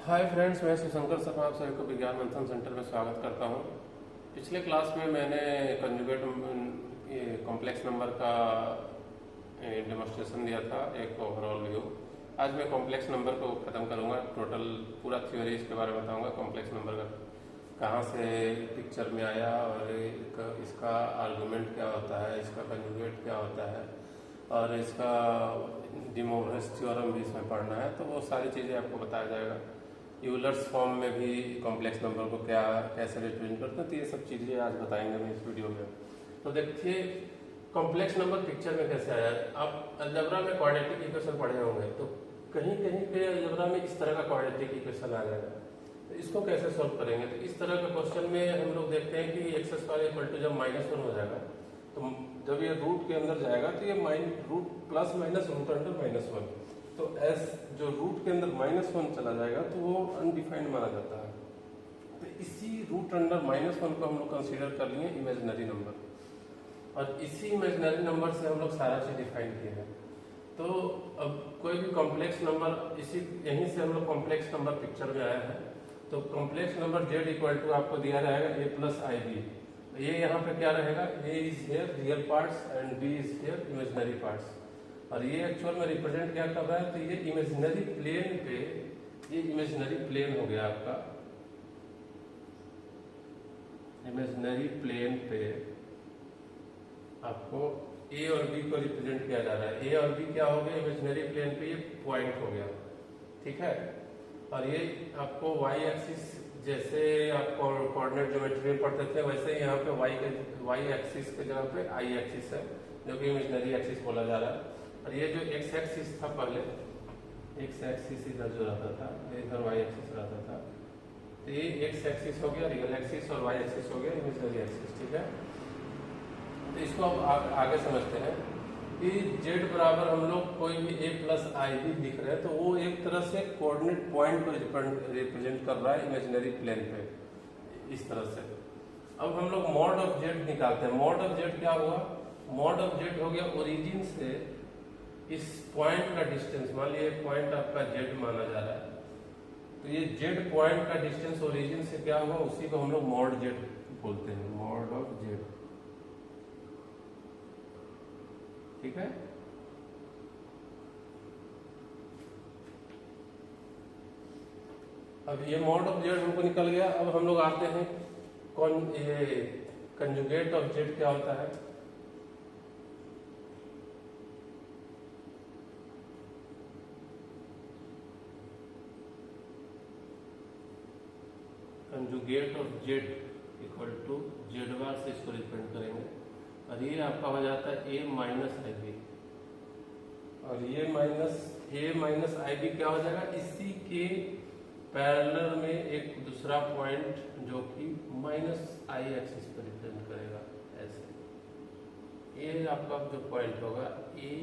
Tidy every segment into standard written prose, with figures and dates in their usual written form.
Hi friends, मैं शिवशंकर शर्मा आप सभी को विज्ञान मंथन सेंटर में स्वागत करता हूं। पिछले क्लास में मैंने कंजुगेट कॉम्प्लेक्स नंबर का डेमोन्स्ट्रेशन दिया था, एक ओवरऑल व्यू। आज मैं कॉम्प्लेक्स नंबर को ख़त्म करूंगा, टोटल पूरा थ्योरी इसके बारे में बताऊंगा। कॉम्प्लेक्स नंबर का कहाँ से पिक्चर में आया और इसका आर्गुमेंट क्या होता है, इसका कंजुगेट क्या होता है और इसका डी मोवरेज थ्योरम भी इसमें पढ़ना है, तो वो सारी चीज़ें आपको बताया जाएगा। यूलर्स फॉर्म में भी कॉम्प्लेक्स नंबर को क्या कैसे रिप्रेजेंट करते हैं, तो ये सब चीज़ें आज बताएंगे हम इस वीडियो में। तो देखिए कॉम्प्लेक्स नंबर पिक्चर में कैसे आया। आप अलजेब्रा में क्वाड्रेटिक इक्वेशन पढ़े होंगे, तो कहीं कहीं पे अलजेब्रा में इस तरह का क्वाड्रेटिक इक्वेशन आ जाएगा, तो इसको कैसे सॉल्व करेंगे। तो इस तरह के क्वेश्चन में हम लोग देखते हैं कि एक्स स्क्वायर इक्वल टू जब -1 हो जाएगा, तो जब ये रूट के अंदर जाएगा तो ये root plus minus root under -1, तो एस जो रूट के अंदर -1 चला जाएगा तो वो अनडिफाइंड माना जाता है। तो इसी रूट अंडर -1 को हम लोग कंसीडर कर लिए इमेजिनरी नंबर, और इसी इमेजिनरी नंबर से हम लोग सारा चीज डिफाइन किए हैं। तो अब कोई भी कॉम्प्लेक्स नंबर इसी यहीं से हम लोग कॉम्प्लेक्स नंबर पिक्चर में आया है। तो complex number Z equal to आपको दिया रहेगा ए प्लस आई बी। ये यहाँ पे क्या रहेगा, A is here real parts and B is here imaginary parts, और ये एक्चुअल में रिप्रेजेंट क्या कर रहा है। तो ये इमेजिनरी प्लेन पे, ये इमेजिनरी प्लेन हो गया आपका, इमेजिनरी प्लेन पे आपको ए और बी को रिप्रेजेंट किया जा रहा है। ए और बी क्या हो गया, इमेजिनरी प्लेन पे ये पॉइंट हो गया, ठीक है। और ये आपको वाई एक्सिस, जैसे आप कोऑर्डिनेट ज्योमेट्री में पढ़ते थे, वैसे यहाँ पे वाई एक्सिस के जगह पे आई एक्सिस है, जो कि इमेजिनरी एक्सिस बोला जा रहा है। और ये जो एक्स एक्सिस था, पहले एक्स एक्सिस इधर जो रहता था, इधर वाई एक्सिस रहता था, तो ये एक्स एक्सिस हो गया रियल एक्सिस और वाई एक्सिस हो गया इमेजिनरी एक्सिस, ठीक है। तो इसको अब आगे समझते हैं कि जेड बराबर हम लोग कोई भी ए प्लस आई बी लिख रहे हैं, तो वो एक तरह से कोऑर्डिनेट पॉइंट को रिप्रेजेंट कर रहा है इमेजिनरी प्लेन पे, इस तरह से। अब हम लोग मॉड ऑफ जेड निकालते हैं। मॉड ऑफ जेड क्या हुआ, मॉड ऑफ जेड हो गया ओरिजिन से इस पॉइंट का डिस्टेंस। मान लीजिए पॉइंट आपका जेड माना जा रहा है, तो ये जेड पॉइंट का डिस्टेंस ओरिजिन से क्या हुआ, उसी को हम लोग मॉड जेड बोलते हैं, मॉड ऑफ जेड, ठीक है। अब ये मॉड ऑफ जेड हमको निकल गया। अब हम लोग आते हैं कौन, ये कंजुगेट ऑफ जेड क्या होता है। Conjugate of Z equal to Z bar से इसको रिप्रेजेंट करेंगे, और ये आपका हो जाता है ए माइनस आई बी, और ये ए माइनस आई बी क्या हो जाएगा, इसी के पैरेलल में एक दूसरा पॉइंट जो कि माइनस आई एक्सिस पर रिप्रेजेंट करेगा, ऐसे। ये आपका जो पॉइंट होगा ए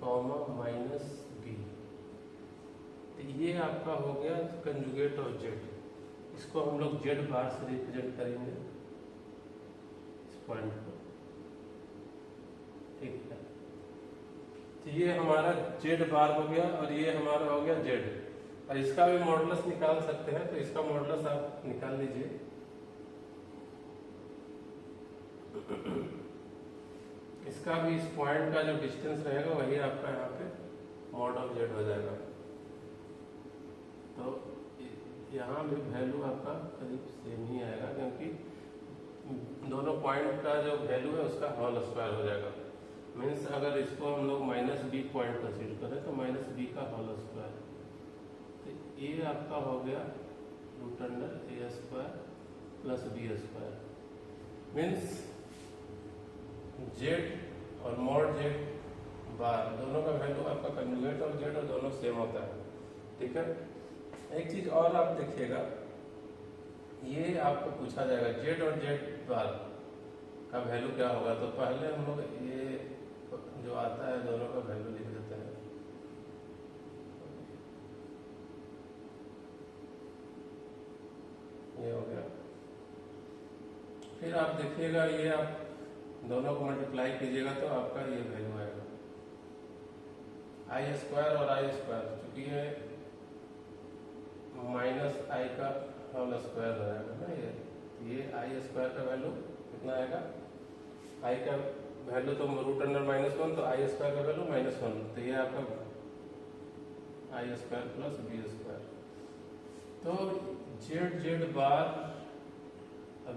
कॉमा माइनस बी, तो ये आपका हो गया कंजुगेट ऑफ जेड। इसको हम लोग जेड बार से रिप्रेजेंट करेंगे, इस पॉइंट को, ठीक है। तो ये हमारा जेड बार हो गया और ये हमारा हो गया जेड, और इसका भी मॉडुलस निकाल सकते हैं। तो इसका मॉडुलस आप निकाल लीजिए। इसका भी इस पॉइंट का जो डिस्टेंस रहेगा वही आपका यहाँ पे मॉड ऑफ जेड हो जाएगा। तो यहाँ भी वैल्यू आपका करीब सेम ही आएगा, क्योंकि दोनों पॉइंट का जो वैल्यू है उसका होल स्क्वायर हो जाएगा। मीन्स अगर इसको हम लोग माइनस बी पॉइंट कंसीडर करें तो माइनस बी का होल स्क्वायर, तो ये आपका हो गया root under A square plus B square. Means Z और मॉड जेड बार दोनों का वैल्यू आपका कंजुगेट ऑफ जेड और दोनों सेम होता है, ठीक है। एक चीज और आप देखिएगा, ये आपको पूछा जाएगा जेड और जेड बार का वैल्यू क्या होगा। तो पहले हम लोग ये जो आता है दोनों का वैल्यू लिख देते हैं। ये हो गया। फिर आप देखिएगा, ये आप दोनों को मल्टीप्लाई कीजिएगा तो आपका ये वैल्यू आएगा आई स्क्वायर और आई स्क्वायर, चूंकि ये माइनस आई का होल स्क्वायर हो जाएगा ना। ये आई स्क्वायर का वैल्यू कितना आएगा, आई का वैल्यू तो रूट अंडर -1, तो आई स्क्वायर का वैल्यू -1, तो ये आपका आई स्क्वायर प्लस बी स्क्वायर। तो जेड जेड बार, अब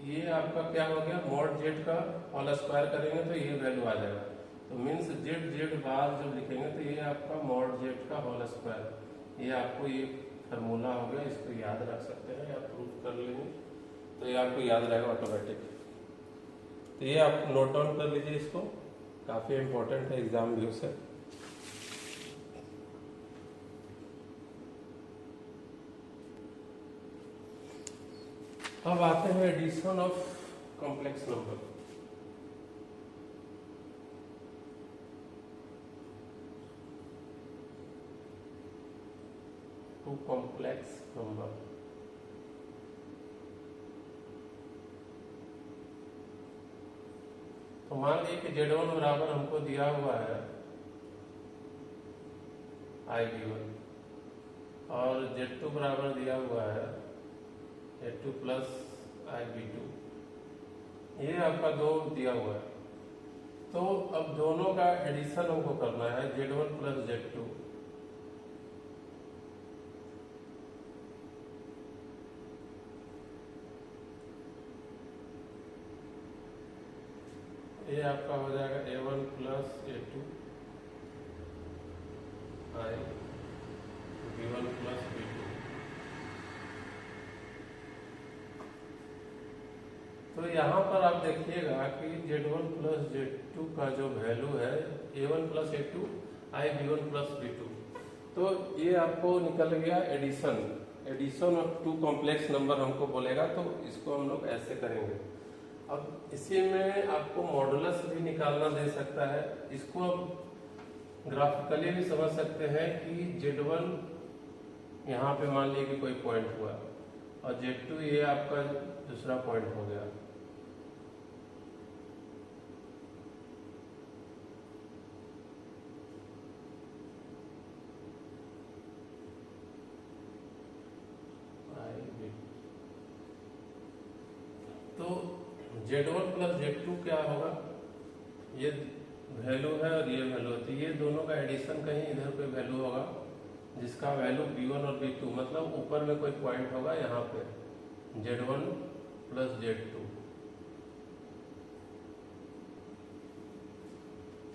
ये आपका क्या हो गया, मॉड जेड का होल स्क्वायर करेंगे तो ये वैल्यू आ जाएगा। तो मीन्स जेड जेड बार जब लिखेंगे तो ये आपका मॉड जेड का होल स्क्वायर, ये आपको ये फार्मूला हो गया, इसको याद रख सकते हैं या प्रूफ कर लेंगे तो ये आपको याद रहेगा ऑटोमेटिक। तो ये आप नोट डाउन कर लीजिए, इसको काफी इंपॉर्टेंट है एग्जाम व्यू से। अब आते हैं addition of complex number. Two complex number, तो मान लीजिए कि Z1 बराबर हमको दिया हुआ है IB1 और Z2 बराबर दिया हुआ है Z2 प्लस IB2, ये आपका दो दिया हुआ है। तो अब दोनों का एडिशन हमको करना है, Z1 प्लस Z2, ये आपका हो जाएगा A1 plus A2 I B1 plus B2। तो यहाँ पर आप देखिएगा कि Z1 प्लस Z2 का जो वैल्यू है A1 plus A2 I B1 plus B2, तो ये आपको निकल गया addition. Addition of two complex number हमको बोलेगा, तो इसको हम लोग ऐसे करेंगे। अब इसी में आपको मॉडुलस भी निकालना दे सकता है, इसको अब ग्राफिकली भी समझ सकते हैं कि Z1 यहाँ पे मान लीजिए कि कोई पॉइंट हुआ और Z2 ये आपका दूसरा पॉइंट हो गया। तो Z1 प्लस Z2 क्या होगा, ये वैल्यू है और ये वैल्यू होती है, ये दोनों का एडिशन कहीं इधर कोई वैल्यू होगा जिसका वैल्यू B1 और B2, मतलब ऊपर में कोई पॉइंट होगा यहाँ पे Z1 प्लस Z2,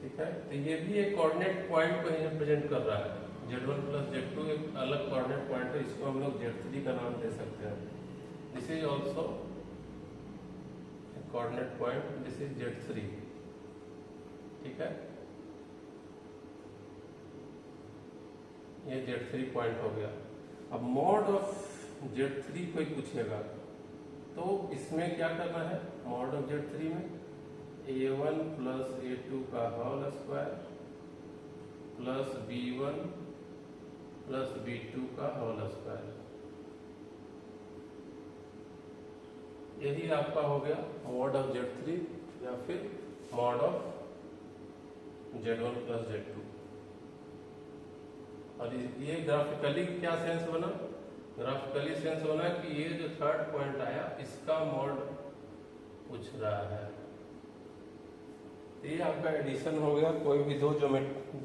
ठीक है। तो ये भी एक कोऑर्डिनेट पॉइंट को रिप्रेजेंट कर रहा है। Z1 प्लस Z2 एक अलग कोऑर्डिनेट पॉइंट है, इसको हम लोग Z3 का नाम दे सकते हैं। This is also coordinate point, this is Z3, ठीक है। ये Z3 पॉइंट हो गया। अब मॉड ऑफ Z3 कोई पूछेगा तो इसमें क्या करना है, मॉड ऑफ Z3 में A1 प्लस A2 का whole square plus B1 plus B2 का होल स्क्वायर, यही आपका हो गया मॉड ऑफ Z3 या फिर mod of Z1 plus Z2। और ये ग्राफिकली क्या सेंस बना, ग्राफिकली सेंस बना कि ये जो थर्ड पॉइंट आया इसका मॉड पूछ रहा है। ये आपका एडिशन हो गया। कोई भी दो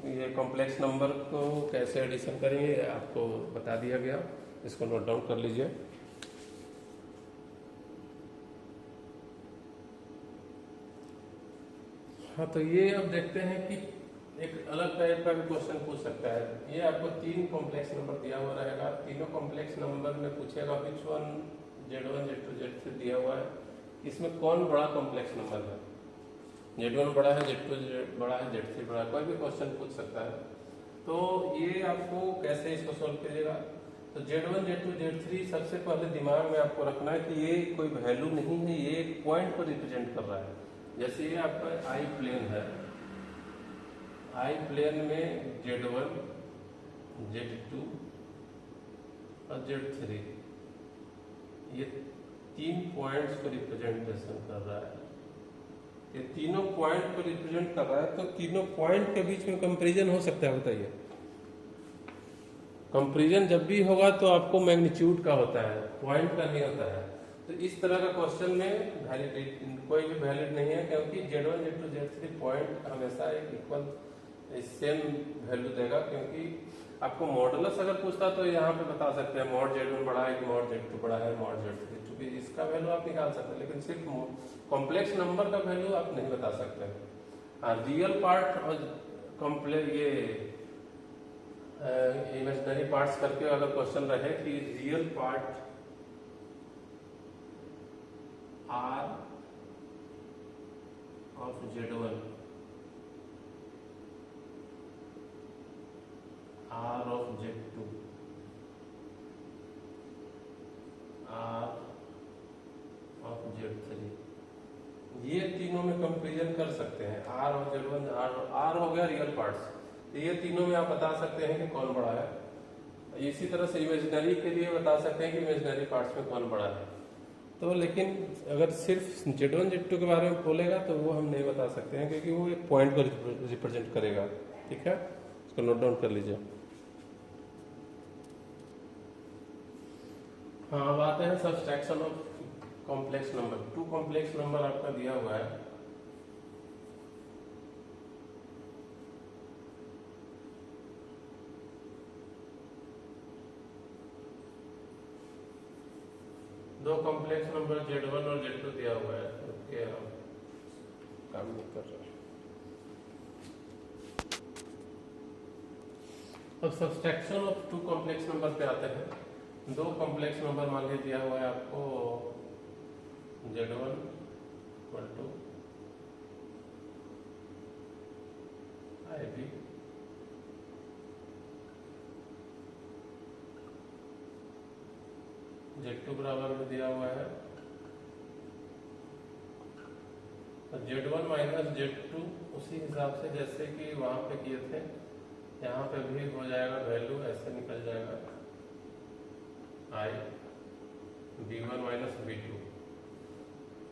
ये कॉम्प्लेक्स नंबर को कैसे एडिशन करेंगे आपको बता दिया गया, इसको नोट डाउन कर लीजिए। हाँ, तो ये अब देखते हैं कि एक अलग टाइप का भी क्वेश्चन पूछ सकता है। ये आपको तीन कॉम्प्लेक्स नंबर दिया हुआ रहेगा, तीनों कॉम्प्लेक्स नंबर में पूछेगा which one Z1 Z2 Z3 दिया हुआ है, इसमें कौन बड़ा कॉम्प्लेक्स नंबर है, Z1 बड़ा है, Z2 बड़ा है, Z3 बड़ा है, कोई भी क्वेश्चन पूछ सकता है। तो ये आपको कैसे इसको सोल्व करिएगा, तो Z1 Z2 Z3 सबसे पहले दिमाग में आपको रखना है कि ये कोई वैल्यू नहीं है, ये एक पॉइंट को रिप्रेजेंट कर रहा है। जैसे ये आपका आई प्लेन है, आई प्लेन में Z1 Z2 और Z3 ये तीन पॉइंट्स को रिप्रेजेंटेशन कर रहा है। ये तीनों पॉइंट को रिप्रेजेंट कर रहा है, तो तीनों पॉइंट के बीच में कंपैरिजन हो सकता है, बताइए। कंपेरिजन जब भी होगा तो आपको मैग्नीट्यूड का होता है, पॉइंट का नहीं होता है। तो इस तरह का क्वेश्चन में वैलिड कोई भी वैलिड नहीं है, क्योंकि Z1 Z2 Z3 पॉइंट हमेशा एक इक्वल सेम वैल्यू देगा। क्योंकि आपको मॉडुलस अगर पूछता तो यहाँ पे बता सकते हैं मॉड Z1 बड़ा है कि मॉड Z2 बड़ा है, मॉड Z3, क्योंकि इसका वैल्यू आप निकाल सकते हैं, लेकिन सिर्फ कॉम्प्लेक्स नंबर का वैल्यू आप नहीं बता सकते। रियल पार्ट और ये इमेजिनरी पार्ट्स करके अगर क्वेश्चन रहे कि real part R of Z1 R of Z2 R of Z3, ये तीनों में कंपेरिजन कर सकते हैं। R ऑफ Z1 R हो गया रियल पार्ट्स, ये तीनों में आप बता सकते हैं कि कौन बड़ा है। इसी तरह से इमेजिनरी के लिए बता सकते हैं कि इमेजिनरी पार्ट्स में कौन बड़ा है। तो लेकिन अगर सिर्फ Z1 Z2 के बारे में बोलेगा तो वो हम नहीं बता सकते हैं, क्योंकि वो एक पॉइंट को रिप्रेजेंट करेगा। ठीक है, इसको नोट डाउन कर लीजिए। हाँ, अब आते हैं subtraction of complex number. 2 complex number आपका दिया हुआ है। दो कॉम्प्लेक्स नंबर Z1 और Z2 दिया हुआ है। ओके, हम काम नहीं कर रहे। अब सब्सट्रैक्शन ऑफ 2 कॉम्प्लेक्स नंबर पे आते हैं। 2 कॉम्प्लेक्स नंबर मान लीजिए दिया हुआ है आपको Z1 equal to IB Z2 बराबर में दिया हुआ है Z1 माइनस Z2, उसी हिसाब से जैसे कि वहां पे किए थे यहाँ पे भी हो जाएगा, वैल्यू ऐसे निकल जाएगा I B1 माइनस B2,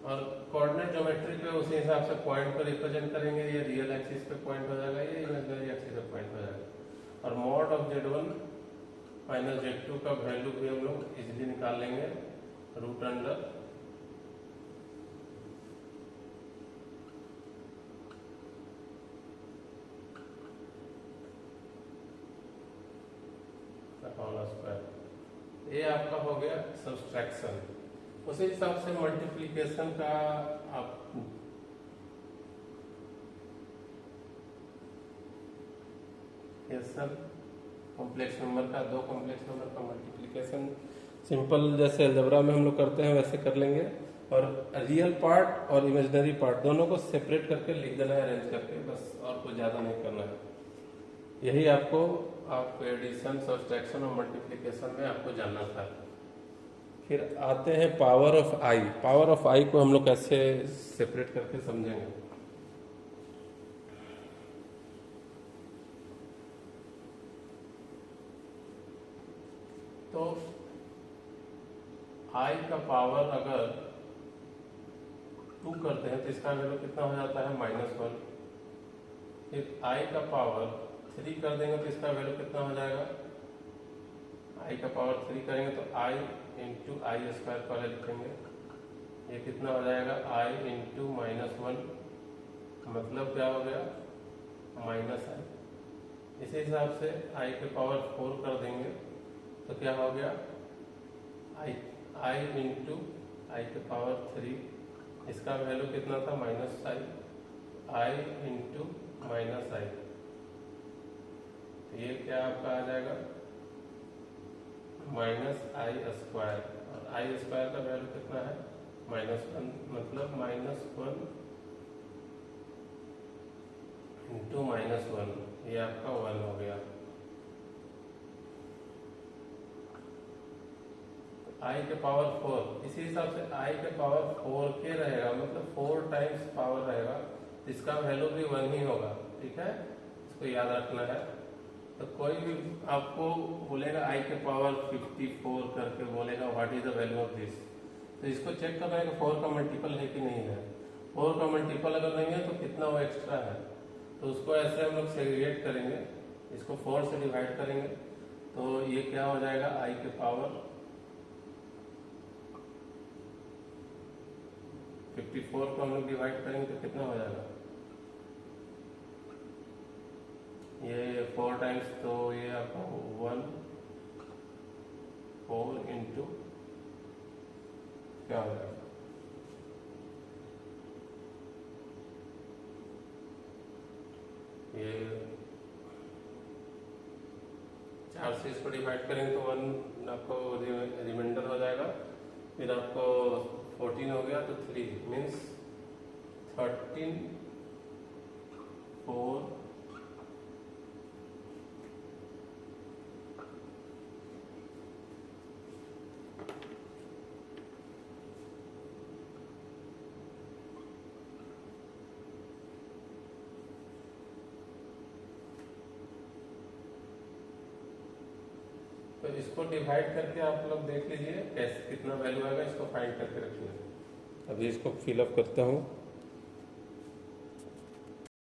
और कोऑर्डिनेट ज्योमेट्री पे उसी हिसाब से पॉइंट को रिप्रेजेंट करेंगे। ये रियल एक्सिस पे पॉइंट हो जाएगा, ये इमेजिनरी एक्सिस पे पॉइंट हो जाएगा। और mod of Z1 minus Z2 का वैल्यू भी हम लोग इजीली निकाल लेंगे, रूट अंडर होल स्क्वायर। ये आपका हो गया सब्सट्रैक्शन। उसी हिसाब से मल्टीप्लिकेशन का आप कॉम्प्लेक्स नंबर का, 2 कॉम्प्लेक्स नंबर का मल्टीप्लिकेशन सिंपल जैसे अलजेब्रा में हम लोग करते हैं वैसे कर लेंगे। और रियल पार्ट और इमेजिनरी पार्ट दोनों को सेपरेट करके लिख देना है, अरेंज करके, बस और कुछ ज़्यादा नहीं करना है। यही आपको एडिशन, सब्सट्रैक्शन और मल्टीप्लिकेशन में आपको जानना था। फिर आते हैं power of i. Power of i को हम लोग कैसे सेपरेट करके समझेंगे। तो आई का पावर अगर 2 करते हैं तो इसका वैल्यू कितना हो जाता है -1। फिर आई का पावर 3 कर देंगे तो इसका वैल्यू कितना हो जाएगा, आई का पावर 3 करेंगे तो आई इंटू आई स्क्वायर पहले लिखेंगे, ये कितना हो जाएगा आई इंटू -1, मतलब क्या हो गया -i। इसी हिसाब से आई के पावर 4 कर देंगे तो क्या हो गया आई इंटू आई के पावर 3, इसका वैल्यू कितना था -i, आई इंटू -i, तो ये क्या आपका आ जाएगा -i स्क्वायर, और आई स्क्वायर का वैल्यू कितना है -1, मतलब -1 इंटू -1, ये आपका 1 हो गया। आई के पावर 4, इसी हिसाब से आई के पावर 4 के रहेगा, मतलब 4 टाइम्स पावर रहेगा, इसका वैल्यू भी 1 ही होगा। ठीक है, इसको याद रखना है। तो कोई भी आपको बोलेगा आई के पावर 54 करके बोलेगा what is the value of this, तो इसको चेक करना है कि 4 का मल्टीपल है कि नहीं है। 4 का मल्टीपल अगर नहीं है तो कितना वो एक्स्ट्रा है, तो उसको ऐसे हम लोग सेग्रीगेट करेंगे, इसको 4 से डिवाइड करेंगे तो ये क्या हो जाएगा, i के पावर 54 को हम लोग डिवाइड करेंगे तो कितना हो जाएगा, ये 4 टाइम्स, तो ये आपका 4 इंटू क्या हो जाएगा, ये 4 से इसको डिवाइड करेंगे तो 1 आपको रिमाइंडर हो जाएगा, फिर आपको 14 हो गया तो 3 मीन्स 13 4 तो इसको डिवाइड करके आप लोग देख लीजिए कैसे कितना वैल्यू आएगा, इसको फाइंड करके रखिए। अभी इसको फिलअप करता हूँ।